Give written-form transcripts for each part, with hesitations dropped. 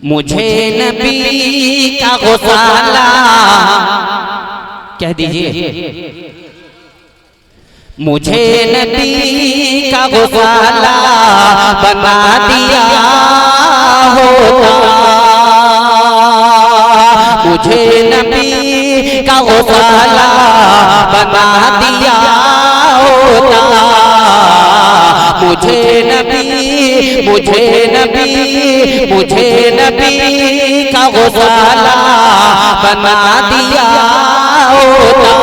मुझे नबी का गौसाला कह दीजिए, मुझे नबी का गौसाला बना दिया होता, मुझे नबी का गौसाला बना दिया होता, मुझे नबी का गौसाला बना दिया होता,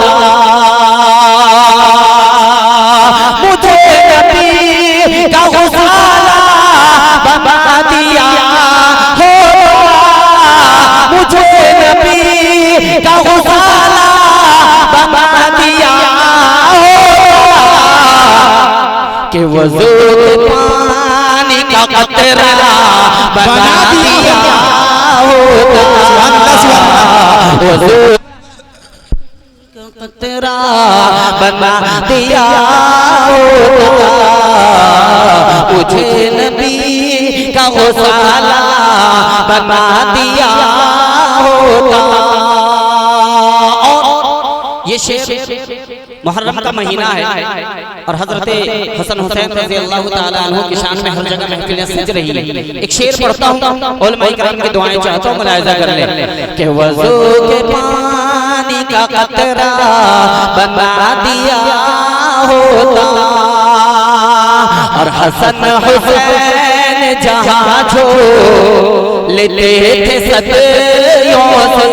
मुझे नबी का गौसाला बना दिया होता, मुझे नबी का गौसाला बना दिया होता, कि वज़ू पानी का कतरा बना दिया होता, वज़ू कतरा बना दिया होता, मुझे नबी का गौसाला बना दिया होता। और ये शेर मुहर्रम का महीना है और हजरत हसन हुसैन रज़ी अल्लाह ताला अन्हु की शान में हर जगह महफिलें सज रही है। एक शेर पढ़ता हूँ, उलमा इकराम की दुआएं चाहता हूँ, मुलाहिज़ा कर ले कि वज़ू के पानी का कतरा बना दिया होता, और हसन हुसैन जहाँ जो लेते थे सदियों से,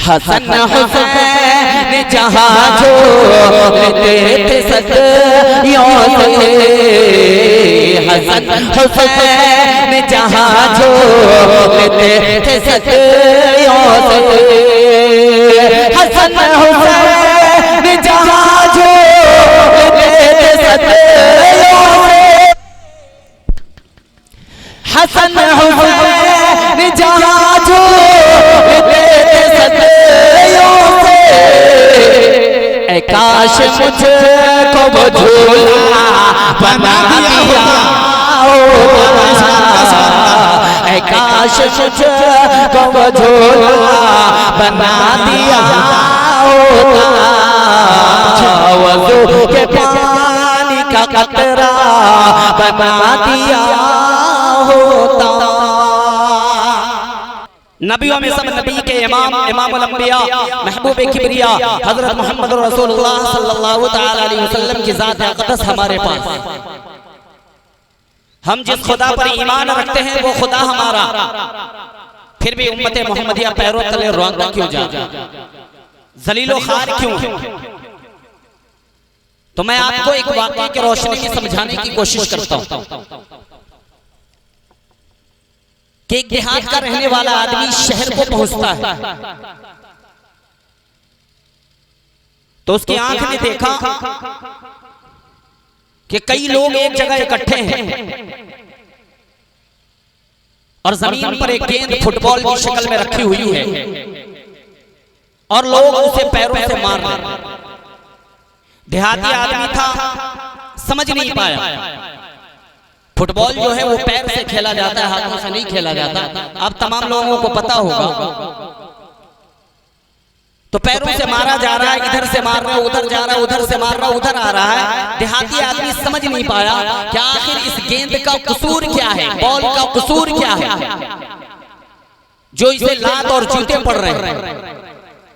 हसन हुसैन जहाँ जो लेते थे सदियों से, हसन हुसैन जहाँ जो लेते थे सदियों से, हसन हुसैन जहाँ जो लेते थे सदियों से, हसन हुसैन जहाँ जो काश मुझको वो झूला बना दिया होता, काश मुझको वो झूला बना दिया होता, वज़ू के पानी का कतरा बना दिया होता। नबियों में सब नबी के इमाम इमामुल अंबिया महबूब किबरिया हजरत मोहम्मद रसूलुल्लाह सल्लल्लाहु तआला अलैहि वसल्लम की ज़ात अक़दस हमारे पास। हम जिस खुदा पर ईमान रखते हैं वो खुदा हमारा, फिर भी उम्मत मोहम्मदिया पैरों तले रोंदा क्यों जाए, जलीलो खार क्यों है? तो मैं आपको एक वाक़या की रोशनी में समझाने की कोशिश करता हूँ कि एक देहात का रहने वाला आदमी शहर को पहुंचता है तो उसकी आंख ने देखा कि कई लोग एक जगह इकट्ठे हैं और जमीन पर एक गेंद फुटबॉल की शक्ल में रखी हुई है और लोग उसे पैरों से मार रहे हैं। देहाती आदमी था, समझ नहीं पाया फुटबॉल जो है वो पैर से खेला जाता है, हाथों से नहीं खेला जाता। अब तमाम लोगों को पता होगा। तो पैरों से मारा जा रहा है, इधर से मार रहा है, उधर जा रहा है, उधर से मार रहा है, उधर आ रहा है। देहाती आदमी समझ नहीं पाया कि आखिर इस गेंद का कसूर क्या है, बॉल का कसूर क्या है जो इसे लात और जूते पड़ रहे हैं।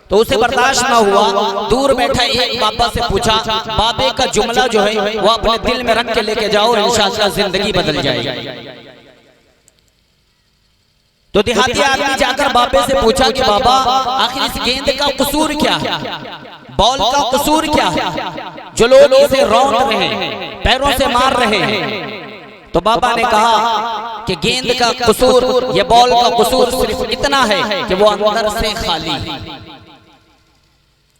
तो उसे बर्दाश्त ना हुआ, दूर बैठा एक बाबा से पूछा, बाबे का जुमला जो है वो अपने दिल में रख के लेके जाओ, इंशाअल्लाह जिंदगी बदल जाएगी। तो देहाती आदमी जाकर बाबे से पूछा कि बाबा आखिर इस गेंद का कसूर क्या है, बॉल का कसूर क्या है जो लोग इसे रौंद रहे हैं, पैरों से मार रहे हैं। तो बाबा ने कहा कि गेंद का कसूर, ये बॉल का कसूर सिर्फ इतना है कि वो अंदर से खाली है।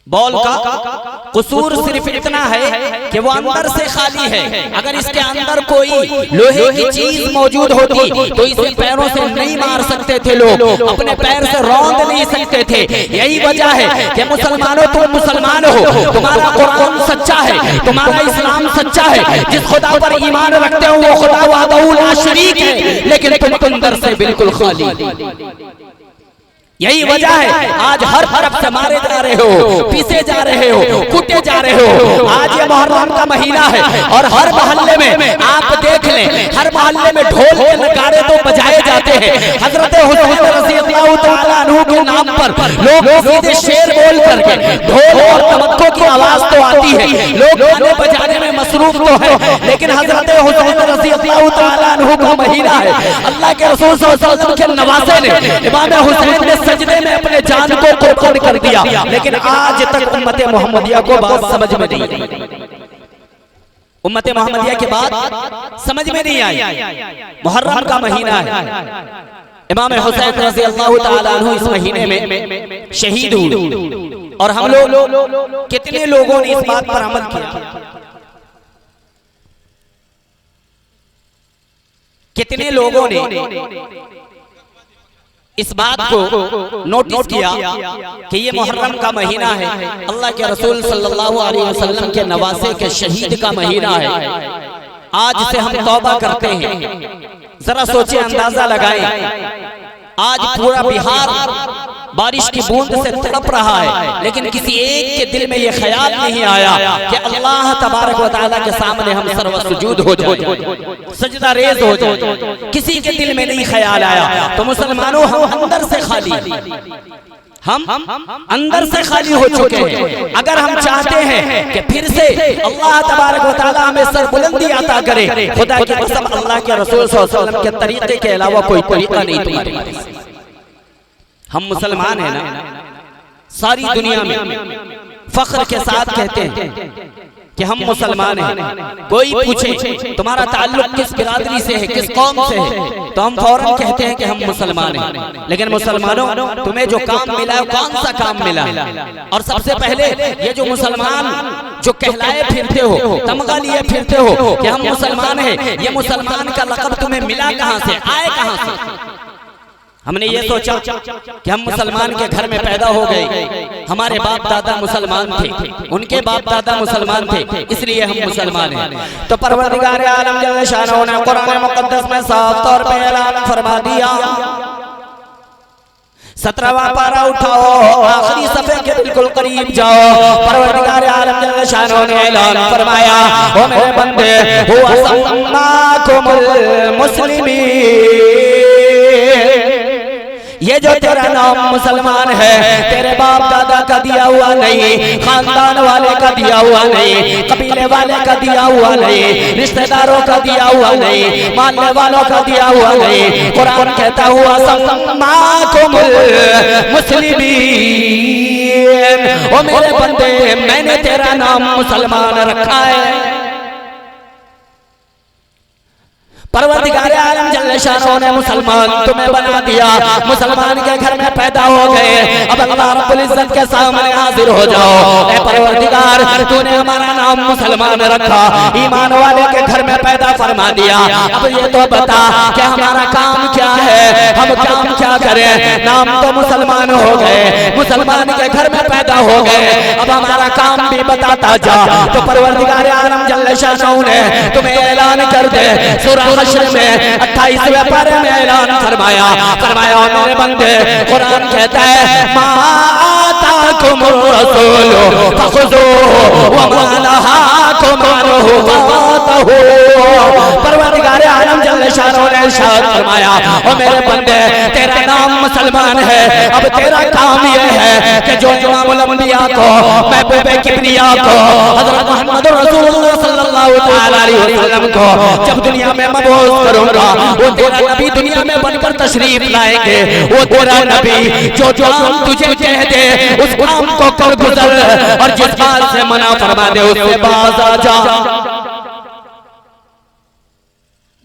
बॉल का कसूर सिर्फ इतना है कि वो अंदर से खाली है। अगर इसके अंदर कोई लोहे की चीज मौजूद होती तो इसे पैरों से नहीं मार सकते थे लोग, अपने पैर से रौंद नहीं सकते थे। यही वजह है कि मुसलमानों तुम मुसलमान हो, तुम्हारा कुरान सच्चा है, तुम्हारा इस्लाम सच्चा है, जिस खुदा पर ईमान रखते हो वो खुदा वहदहू ला शरीक है, लेकिन तुम अंदर से बिल्कुल खाली। यही वजह है आज हर तरफ से मारे जा रहे हो, पीसे जा रहे हो, कूटे जा रहे हो। आज ये मुहर्रम का महीना है और हर मोहल्ले में आप देख लें, हर मोहल्ले में ढोल के नगाड़े तो बजाए जाते हैं। हजरत हुसैन रज़ियल्लाहु तआला अन्हु के नाम पर लोग सीधे शेर बोल करके ढोल और तमक्को की आवाज तो आती है, लोग गाने बजाने में मसरूफ तो है, लेकिन हजरत हुसैन रज़ियल्लाहु तआला अन्हु का महीना है। अल्लाह के रसूल सल्लल्लाहु अलैहि वसल्लम के नवासे ने इमाम हुसैन ने सजदे में अपने जान को कुर्बान कर दिया, लेकिन आज तक उम्मत मोहम्मदिया को बात समझ में नहीं आई। उम्मत मोहम्मदिया के बाद समझ में नहीं आई। मुहर्रम का महीना है, इमाम हुसैन रज़ियल्लाहु तआला अन्हु इस महीने में शहीद हुए और हम लोग कितने लोगों ने इस बात पर अमल किया, कितने लोगों ने इस बात को नोटिस किया कि ये मुहर्रम का महीना है, अल्लाह के रसूल सल्लल्लाहु अलैहि वसल्लम के नवासे के शहीद का महीना है। आज से हम तौबा करते हैं। जरा सोचिए, अंदाजा लगाएं, आज पूरा बिहार बारिश की बूंद से तड़प रहा है, लेकिन किसी एक के दिल में ये ख्याल नहीं आया कि अल्लाह तबारक व तआला के सामने हम सर्व सुजूद हो जाए, सजदा रेज हो जाए। किसी के दिल में नहीं ख्याल आया। तो मुसलमानों, हम अंदर से खाली, हम अंदर से खाली हो चुके हैं। अगर हम चाहते हैं कि फिर से अल्लाह तबारक व तआला हमें सरबुलंदी अता करे, खुदा की कसम अल्लाह के रसूल सल्लल्लाहु अलैहि वसल्लम के तरीके के अलावा कोई तरीका नहीं तुम्हारे पास। हम मुसलमान हैं ना, सारी दुनिया में फख्र के साथ कहते हैं कि हम मुसलमान हैं। कोई पूछे तुम्हारा ताल्लुक किस बिरादरी से है, किस कौम से है, तो हम फौरन कहते हैं कि हम मुसलमान हैं। लेकिन मुसलमानों, तुम्हें जो काम मिला है कौन सा काम मिला है? और सबसे पहले ये जो मुसलमान जो कहलाए फिरते हो, तमगा लिए फिरते हो कि हम मुसलमान हैं, ये मुसलमान का लक़ब तुम्हें मिला कहां से, आए कहां से? हमने ये सोचा कि हम मुसलमान के घर में पैदा हो गए, हमारे बाप दादा मुसलमान थे, उनके बाप दादा मुसलमान थे, इसलिए हम मुसलमान हैं। तो परवरदिगार आलम जल्ल शानहू ने कुरान मुक़द्दस में साफ तौर पे ऐलान फरमा दिया। 17वां पारा उठाओ, आखिरी सफ़े के बिल्कुल करीब जाओ। परवरदिगार आलम जल्ल शानहू ने ऐलान फरमाया, ओ मेरे बंदे, हुवा सम्माकुमुल मुस्लिमीन, ये जो तेरा नाम मुसलमान है, तेरे बाप दादा का दिया हुआ नहीं, खानदान वाले का दिया हुआ नहीं, कबीले वाले का दिया हुआ नहीं, रिश्तेदारों का दिया हुआ नहीं, मानने वालों का दिया हुआ नहीं। कुरान कहता हुआ सम्माकुमुल मुस्लिमीन, ओ मेरे बंदे, मैंने तेरा नाम मुसलमान रखा है। परवरदिगार आलम जल्ल शानहू ने मुसलमान तुम्हें बना दिया, मुसलमान के घर में पैदा हो गए। अब अल्लाह रब्बुल इज्जत के सामने हाजिर हो जाओ, ऐ परवरदिगार, तूने हमारा नाम मुसलमान रखा, ईमान वाले के घर में पैदा फरमा दिया। अब ये तो बता कि हमारा काम क्या है, हम काम क्या करें? नाम तो मुसलमान हो गए, मुसलमान के घर में पैदा हो गए, अब हमारा काम भी बताता जा। तो परवरदिगार आलम जल्ल शानहू ने तुम्हें ऐलान कर दे, सूरह हश्र में 28वें पारे में ऐलान फरमाया, मेरे बंदे, कुरान कहता है, मा आताकुमुर रसूल फखुज़ूहु व मा नहाकुम अन्हु फंतहू। परवरदिगार आलम जल्ल शानहू ने इरशाद फरमाया, ओ मेरे बंदे, तेरा नाम मुसलमान है, अब तेरा काम ये है कि जो इमामुल अंबिया को, महबूब किबरिया को, हज़रत मुहम्मद रसूलुल्लाह सल्लल्लाहु तआला अलैहि वसल्लम को जब दुनिया में मबूस करूंगा, वो तेरा नबी दुनिया में बनकर तशरीफ लाएंगे। वो तेरा नबी जो काम तुझे कह दे उस काम को कर गुजर, और जिस बात से मना फरमा दे उससे बाज आ जा।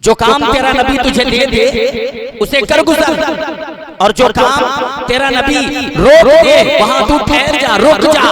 जो काम तेरा नबी तुझे दे दे उसे कर गुजर, और जो काम तेरा नबी रोक दे वहां तू ठहर जा, रुक जा।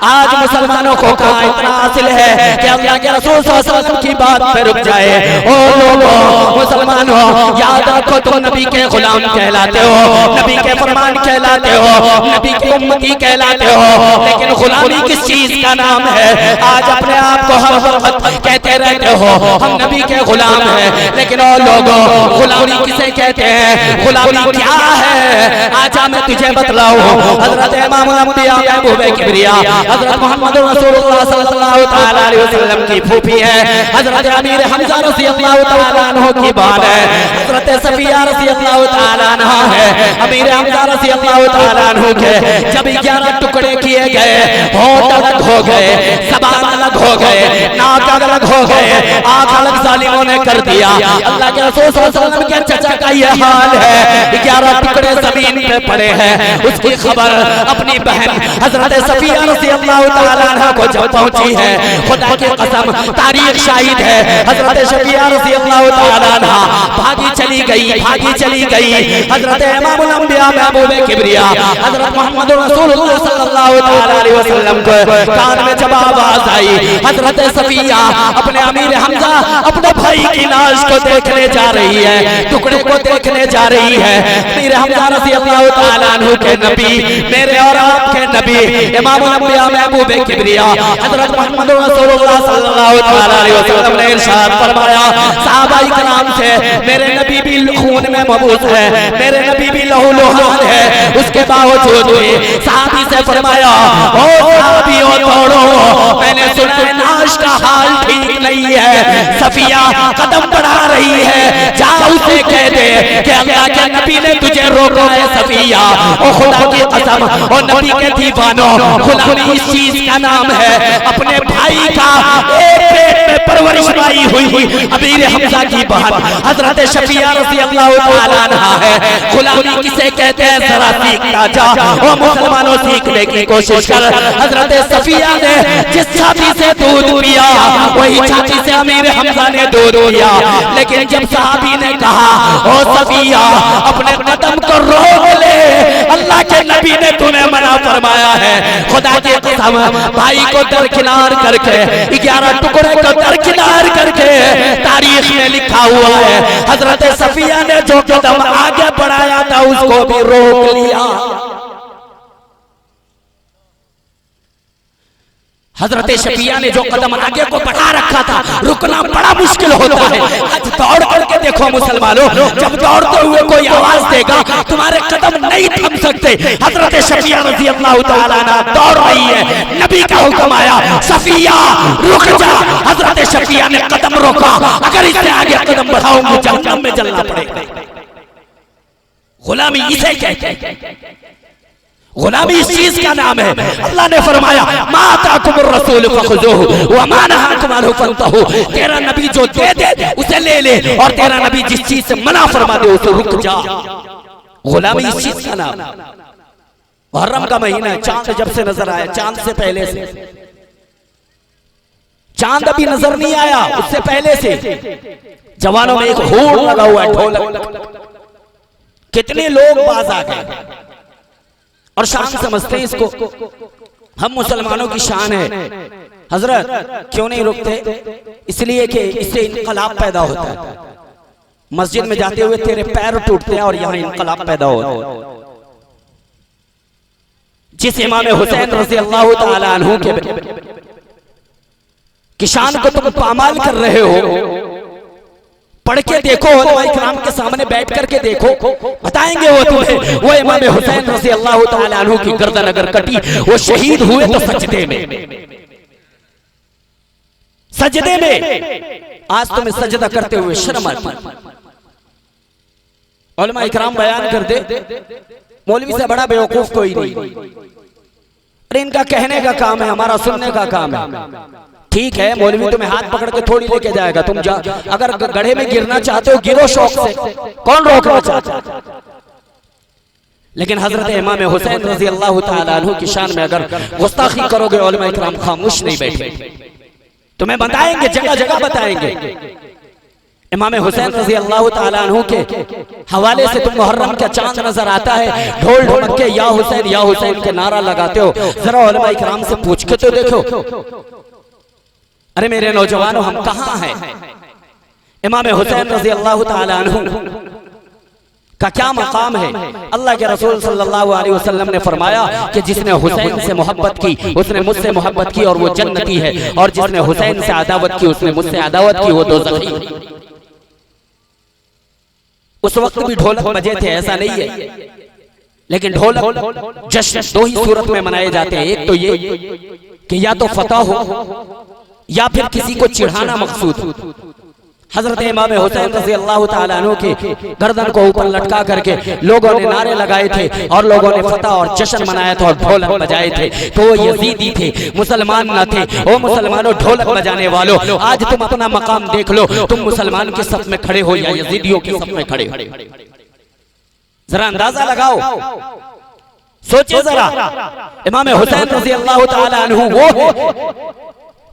आज मुसलमानों को कहा इतना हासिल है कि अल्लाह के रसूल सल्लल्लाहु अलैहि वसल्लम की बात पे रुक जाए। ओ लोगों मुसलमानों याद रखो तुम नबी के गुलाम कहलाते हो, नबी के फरमान कहलाते हो, नबी की उम्मती कहलाते हो, लेकिन गुलामी किस चीज का नाम है? आज अपने आप को हर वक्त कहते रहते हो हम नबी के गुलाम हैं, लेकिन और लोगों गुलामी किसे कहते हैं? गुलामी क्या है? आजा मैं तुझे बतलाऊं। हजरत इमामुल अंबिया महबूबे किबरिया हजरत मोहम्मद रसूलुल्लाह सल्लल्लाहु तआला अलैहि वसल्लम की फूफी है, हजरत अमीर हमजा रज़ियल्लाहु तआला अन्हु की बात है, हजरत सफिया रज़ियल्लाहु तआला अन्हा है। अमीर हमजा रज़ियल्लाहु तआला अन्हु के जब 11 टुकड़े किए गए, होंठ अलग हो गए, ज़बान अलग हो गए, नाक अलग हो गए, आंख अलग जालिमों ने कर दिया। अल्लाह के रसूल सल्लल्लाहु अलैहि वसल्लम के चचा का ये हाल है, 11 टुकड़े जमीन पे पड़े हैं। उसकी खबर अपनी बहन हजरत सफिया रज़ियल्लाहु तआला अन्हा को जब पहुंची है, खुदा की कसम तारीख शाहिद है, हजरत सफिया रज़ियल्लाहु तआला अन्हा भागी चली गई, भागी चली गई। हजरत इमामुल अंबिया महबूबे किबरिया हजरत मोहम्मद रसूलुल्लाह सल्लल्लाहु तआला अलैहि वसल्लम को कान में जब आवाज आई, हजरत सफिया अपने अमीर हमजा अपने भाई की लाश को देखने जा रही है, टुकड़े को देखने जा रही है। अमीर हमजा रज़ियल्लाहु तआला अन्हु के नबी, मेरे और आपके नबी इमामुल अंबिया महबूबे किबरिया हजरत मोहम्मद रसूलुल्लाह सल्लल्लाहु तआला अलैहि वसल्लम ने इरशाद फरमाया सहाबाए किराम से, मेरे नबी भी खून में मबूस है, मेरे नबी भी लहू लुहान है, उसके बावजूद भी सहाबी से फरमाया ओ सहाबियों दौड़ो, मैंने सुना है नाश का हाल ठीक नहीं है, सफिया कदम बढ़ा रही है, जा उसे कह दे कि अल्लाह के नबी ने तुझे रोका है सफिया। ओ खुदा की कसम और नबी के दीवानों, गुलामी इस चीज का नाम है, अपने भाई का एक पेट में परवरिश पाई हुई अमीर हमजा की बहन हजरत सफिया रज़ियल्लाहु तआला अन्हा है। गुलामी किसे कहते हैं जरा सीखना जा, ओ मुसलमानों सीखने की कोशिश कर। हजरत सफिया ने जिस छाती से दूध पिया वही छाती से अमीर हमजा ने दूध पिया, लेकिन जब सहाबी ने कहा ओ सफिया अपने कदम को रोक ले, अल्लाह के नबी ने तुम्हें मना फरमाया है, खुदा की कसम भाई को दरकिनार करके 11 टुकड़े को दरकिनार करके तारीख में लिखा हुआ है हजरत सफिया ने जो कदम आगे बढ़ाया था उसको भी रोक लिया। हजरत सफिया ने जो कदम आगे को बढ़ा रखा था रुकना बड़ा मुश्किल होता है। आज दौड़ करके देखो मुसलमानों, जब दौड़ते हुए कोई आवाज देगा तुम्हारे कदम नहीं थम सकते। हजरत सफिया रज़ियल्लाहु तआला अन्हा दौड़ रही है, नबी का हुक्म आया सफिया रुक जा, हजरत सफिया ने कदम रोका, अगर इससे आगे कदम बढ़ाऊंगी जहन्नम में जलना पड़ेगा। गुलामी इसे कहते हैं, गुलामी इस चीज का नाम है। अल्लाह ने फरमाया मा आताकुमुर रसूल फखुज़ूहु व मा नहाकुम अन्हु फंतहू, तेरा नबी जो दे दे उसे ले ले, और तेरा नबी जिस चीज से मना फरमा दे उसे रुक जा। गुलामी इस चीज का नाम। मुहर्रम का महीना है, चांद जब से नजर आया, चांद से पहले से, चांद अभी नजर नहीं आया उससे पहले से जवानों में एक होड़ लगा हुआ है, ढोलक, कितने लोग बाज आ गए और शान समझते हैं इसको। हम मुसलमानों की शान है। हजरत क्यों नहीं रुकते? इसलिए कि इससे इनकलाब पैदा होता है। मस्जिद में जाते हुए तेरे पैर टूटते हैं और यहाँ इनकलाब पैदा होता है। जिस इमाम हुसैन रज़ियल्लाहु तआला अन्हु की शान को तुम पामाल कर रहे हो, पढ़ के देखो, इकराम के सामने बैठ करके देखो, बताएंगे वो तुम्हें। वो इमाम हुसैन रज़ियल्लाहु तआला अन्हु की गर्दन अगर कटी, वो शहीद हुए तो सजदे में, सजदे में। आज तुम्हें सजदा करते हुए शर्म आती। उलमा इकराम बयान कर दे, मौलवी से बड़ा बेवकूफ कोई नहीं। अरे इनका कहने का काम है, हमारा सुनने का काम है। ठीक है, मौलवी तुम्हें हाथ पकड़ के थोड़ी लेके जाएगा, तुम जा, अगर गड्ढे में गिरना चाहते हो गिरो शौक से, कौन रोकना चाहता? लेकिन हजरत इमाम हुसैन रज़ियल्लाहु तआला अन्हु की शान में अगर गुस्ताखी करोगे, उलमा इकराम खामोश नहीं बैठे, तुम्हें बताएंगे, जगह जगह बताएंगे इमाम हुसैन रजी अल्लाह ताला अन्हु के हवाले से तुम मुहर्रम का चांद नजर आता है, ढोल ढमक के या हुसैन के नारा लगाते हो। जरा उलमा इकराम से पूछ के तो देखो, अरे मेरे नौजवानों हम कहाँ हैं? इमाम हुसैन रजी अल्लाह ताला अन्हु का क्या मकाम है? अल्लाह के रसूल सल्लल्लाहु अलैहि वसल्लम ने फरमाया कि जिसने हुसैन से मोहब्बत की उसने मुझसे मोहब्बत की और वो जन्नती है, और जिसने हुसैन से अदावत की उसने मुझसे अदावत की वो दोज़खी। उस वक्त भी ढोलक बजे थे, ऐसा नहीं है, लेकिन ढोलक जश्न दो ही सूरत में मनाए जाते हैं। एक तो ये कि या तो फतह हो या फिर किसी को चिढ़ाना मकसूद हो। हजरत इमाम हुसैन रज़ी अल्लाह ताला अन्हु की गर्दन को ऊपर लटका करके लोगों ने नारे लगाए थे और लोगों ने फतह और जश्न मनाया था और ढोलक बजाए थे। तो वो यजीदी थे, मुसलमान न थे। ओ मुसलमानों, ढोलक बजाने वालों, आज तुम अपना मकाम देख लो, तुम मुसलमान के सफ में खड़े हो या यजीदियों के सफ में खड़े हो। जरा अंदाजा लगाओ, सोचिए जरा। इमाम हुसैन रज़ी अल्लाह ताला अन्हु वो है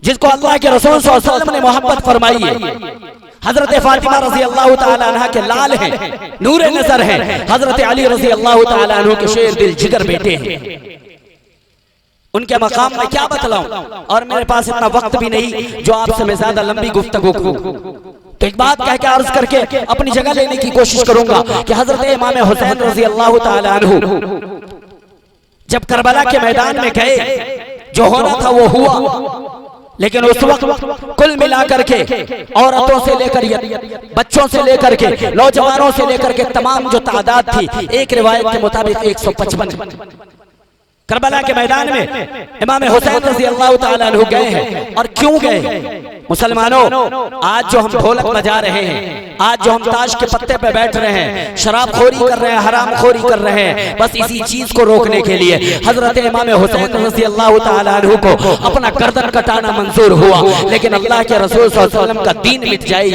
जिसको अल्लाह के रसूल सल्लल्लाहु अलैहि वसल्लम ने मोहब्बत फरमाई है। हजरत फातिमा रजी अल्लाह ताला अन्हा के लाल हैं, नूरे नजर हैं। हजरत अली रजी अल्लाह ताला अन्हु के शेर दिल जिगर बेटे हैं। उनके मकाम में क्या बतलाऊं, और मेरे पास इतना वक्त भी नहीं जो आपसे मैं ज्यादा लंबी गुफ्तगू करूं। तो एक बात कह के अर्ज करके अपनी जगह लेने की कोशिश करूंगा कि हजरत इमाम हुसैन रजी अल्लाह ताला अन्हु जब करबला के मैदान में गए, जो होना था वो हुआ। लेकिन उस वक्त कुल मिलाकर के औरतों से लेकर बच्चों से लेकर के नौजवानों से लेकर के तमाम जो तादाद थी, एक रिवायत के मुताबिक 155 करबला के मैदान में इमाम हुसैन रज़ी अल्लाह ताला अन्हु गए हैं। और क्यों गए? मुसलमानों, आज जो हम ढोलक बजा रहे हैं, आज जो हम ताश के पत्ते पे बैठ रहे हैं, शराब खोरी कर रहे हैं, हराम खोरी कर रहे हैं, बस इसी चीज को रोकने के लिए हजरत इमाम हुसैन रज़ी अल्लाह ताला अन्हु को अपना गर्दन कटाना मंजूर हुआ। लेकिन अल्लाह के रसूल सल्लल्लाहु अलैहि वसल्लम का दीन मिट जाए